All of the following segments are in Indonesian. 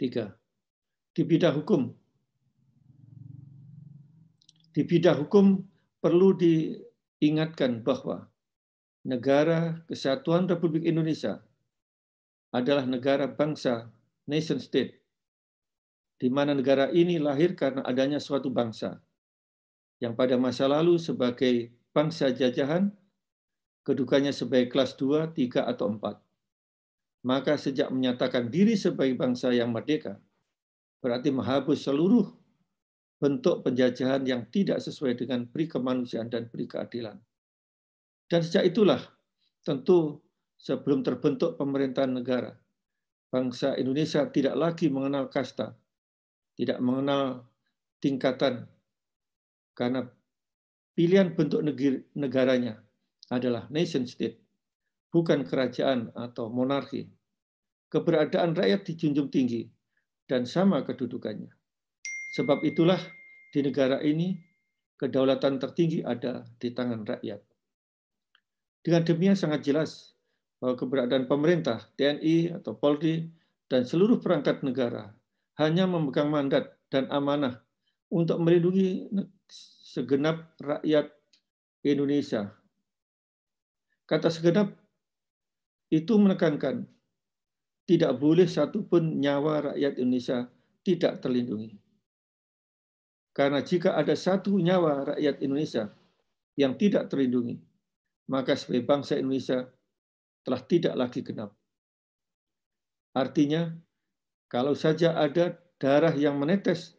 3. Di bidang hukum perlu diingatkan bahwa negara Kesatuan Republik Indonesia adalah negara bangsa, nation state, di mana negara ini lahir karena adanya suatu bangsa yang pada masa lalu sebagai bangsa jajahan, kedudukannya sebagai kelas 2, 3, atau 4. Maka sejak menyatakan diri sebagai bangsa yang merdeka, berarti menghapus seluruh bentuk penjajahan yang tidak sesuai dengan peri kemanusiaan dan peri keadilan. Dan sejak itulah, tentu sebelum terbentuk pemerintahan negara, bangsa Indonesia tidak lagi mengenal kasta, tidak mengenal tingkatan, karena pilihan bentuk negaranya adalah nation state, bukan kerajaan atau monarki. Keberadaan rakyat dijunjung tinggi dan sama kedudukannya. Sebab itulah di negara ini kedaulatan tertinggi ada di tangan rakyat. Dengan demikian sangat jelas bahwa keberadaan pemerintah, TNI atau Polri, dan seluruh perangkat negara hanya memegang mandat dan amanah untuk melindungi segenap rakyat Indonesia. Kata segenap itu menekankan tidak boleh satupun nyawa rakyat Indonesia tidak terlindungi. Karena jika ada satu nyawa rakyat Indonesia yang tidak terlindungi, maka sebagai bangsa Indonesia telah tidak lagi genap. Artinya, kalau saja ada darah yang menetes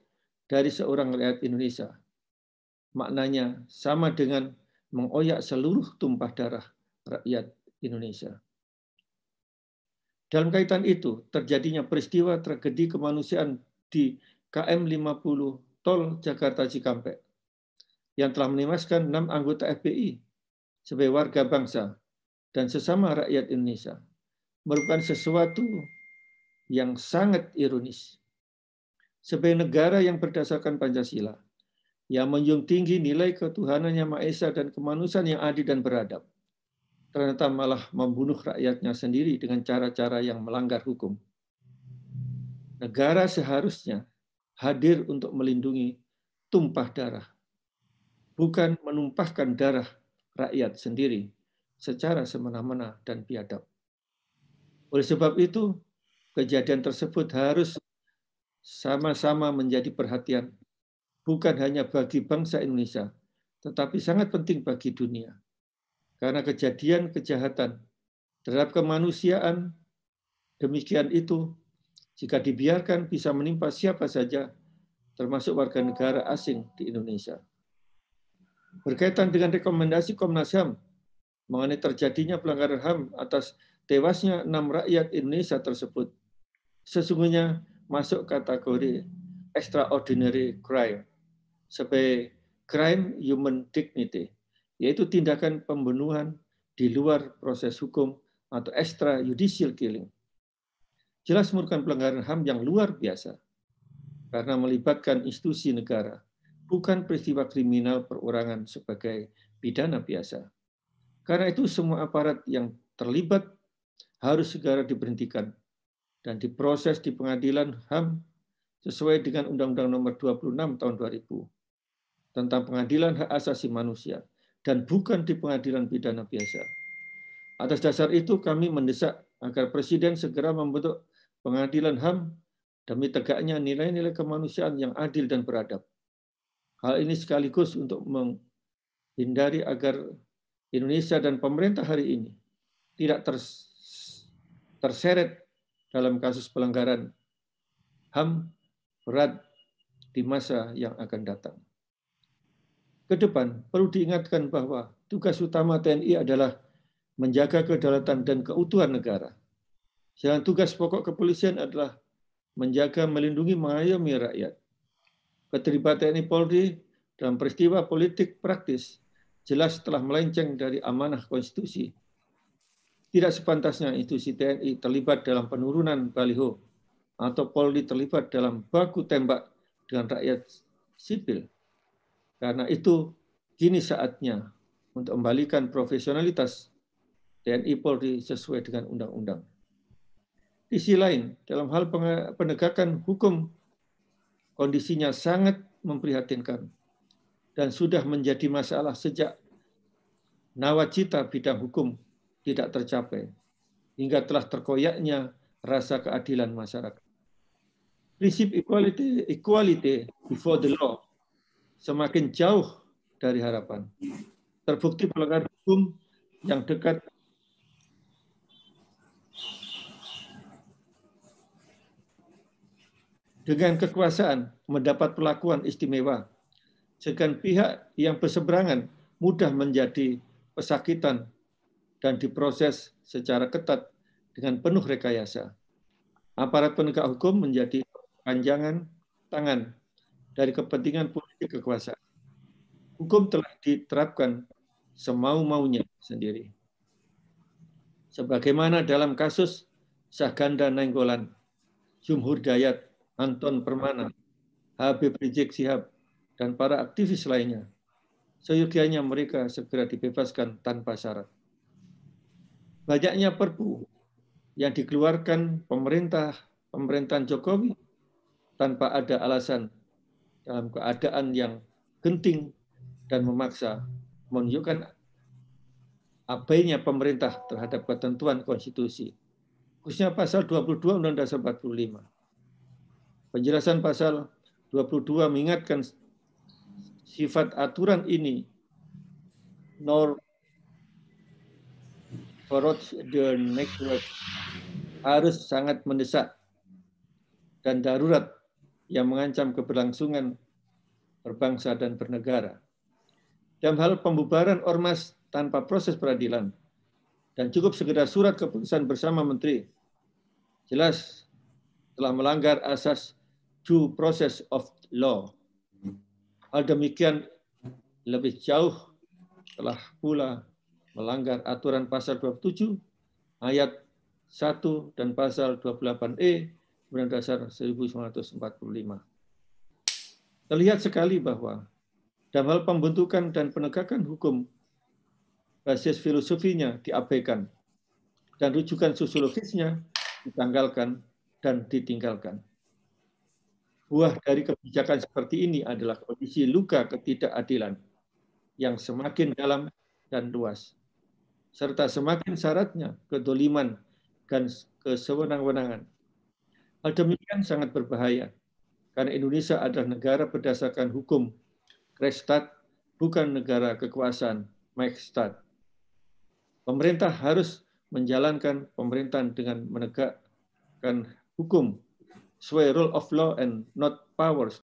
dari seorang rakyat Indonesia, maknanya sama dengan mengoyak seluruh tumpah darah rakyat Indonesia. Dalam kaitan itu, terjadinya peristiwa tragedi kemanusiaan di KM 50 Tol Jakarta Cikampek yang telah menewaskan 6 anggota FBI sebagai warga bangsa dan sesama rakyat Indonesia merupakan sesuatu yang sangat ironis. Sebagai negara yang berdasarkan Pancasila, yang menjunjung tinggi nilai ketuhanan Yang Maha Esa dan kemanusiaan yang adil dan beradab, ternyata malah membunuh rakyatnya sendiri dengan cara-cara yang melanggar hukum. Negara seharusnya hadir untuk melindungi tumpah darah, bukan menumpahkan darah rakyat sendiri secara semena-mena dan biadab. Oleh sebab itu, kejadian tersebut harus sama-sama menjadi perhatian, bukan hanya bagi bangsa Indonesia, tetapi sangat penting bagi dunia. Karena kejadian kejahatan terhadap kemanusiaan demikian itu, jika dibiarkan bisa menimpa siapa saja, termasuk warga negara asing di Indonesia. Berkaitan dengan rekomendasi Komnas HAM mengenai terjadinya pelanggaran HAM atas tewasnya 6 rakyat Indonesia tersebut, sesungguhnya masuk kategori extraordinary crime sebagai crime human dignity, yaitu tindakan pembunuhan di luar proses hukum atau extrajudicial killing. Jelas merupakan pelanggaran HAM yang luar biasa karena melibatkan institusi negara, bukan peristiwa kriminal perorangan sebagai pidana biasa. Karena itu semua aparat yang terlibat harus segera diberhentikan dan diproses di pengadilan HAM sesuai dengan Undang-Undang Nomor 26 Tahun 2000 tentang Pengadilan Hak Asasi Manusia dan bukan di pengadilan pidana biasa. Atas dasar itu kami mendesak agar Presiden segera membentuk pengadilan HAM demi tegaknya nilai-nilai kemanusiaan yang adil dan beradab. Hal ini sekaligus untuk menghindari agar Indonesia dan pemerintah hari ini tidak terseret dalam kasus pelanggaran HAM berat di masa yang akan datang. Ke depan, perlu diingatkan bahwa tugas utama TNI adalah menjaga kedaulatan dan keutuhan negara. Sedangkan tugas pokok kepolisian adalah menjaga, melindungi, mengayomi rakyat. Keterlibatan TNI Polri dalam peristiwa politik praktis jelas telah melenceng dari amanah konstitusi. Tidak sepantasnya institusi TNI terlibat dalam penurunan baliho atau Polri terlibat dalam baku tembak dengan rakyat sipil. Karena itu, kini saatnya untuk kembalikan profesionalitas TNI Polri sesuai dengan undang-undang. Di sisi lain, dalam hal penegakan hukum, kondisinya sangat memprihatinkan dan sudah menjadi masalah sejak nawacita bidang hukum tidak tercapai, hingga telah terkoyaknya rasa keadilan masyarakat. Prinsip equality before the law semakin jauh dari harapan. Terbukti pelanggaran hukum yang dekat dengan kekuasaan mendapat perlakuan istimewa, sedangkan pihak yang berseberangan mudah menjadi pesakitan dan diproses secara ketat dengan penuh rekayasa. Aparat penegak hukum menjadi panjangan tangan dari kepentingan politik kekuasaan. Hukum telah diterapkan semau-maunya sendiri. Sebagaimana dalam kasus Syahganda Nainggolan, Jumhur Dayat, Anton Permana, Habib Rizik Sihab, dan para aktivis lainnya, seyogianya mereka segera dibebaskan tanpa syarat. Banyaknya perpu yang dikeluarkan pemerintahan Jokowi tanpa ada alasan dalam keadaan yang genting dan memaksa menunjukkan abainya pemerintah terhadap ketentuan konstitusi, khususnya pasal 22 Undang-Undang Dasar 45. Penjelasan pasal 22 mengingatkan sifat aturan ini nor forot the network harus sangat mendesak dan darurat yang mengancam keberlangsungan berbangsa dan bernegara. Dalam hal pembubaran ormas tanpa proses peradilan dan cukup sekedar surat keputusan bersama menteri, jelas telah melanggar asas due process of law. Hal demikian lebih jauh telah pula melanggar aturan pasal 27 ayat 1 dan pasal 28E Undang-Undang Dasar 1945. Terlihat sekali bahwa dalam hal pembentukan dan penegakan hukum, basis filosofinya diabaikan dan rujukan sosiologisnya ditanggalkan dan ditinggalkan. Buah dari kebijakan seperti ini adalah kondisi luka ketidakadilan yang semakin dalam dan luas, serta semakin syaratnya kedoliman dan kesewenang-wenangan. Hal demikian sangat berbahaya, karena Indonesia adalah negara berdasarkan hukum, Rechtsstaat, bukan negara kekuasaan, Majestuat. Pemerintah harus menjalankan pemerintahan dengan menegakkan hukum, sesuai rule of law and not powers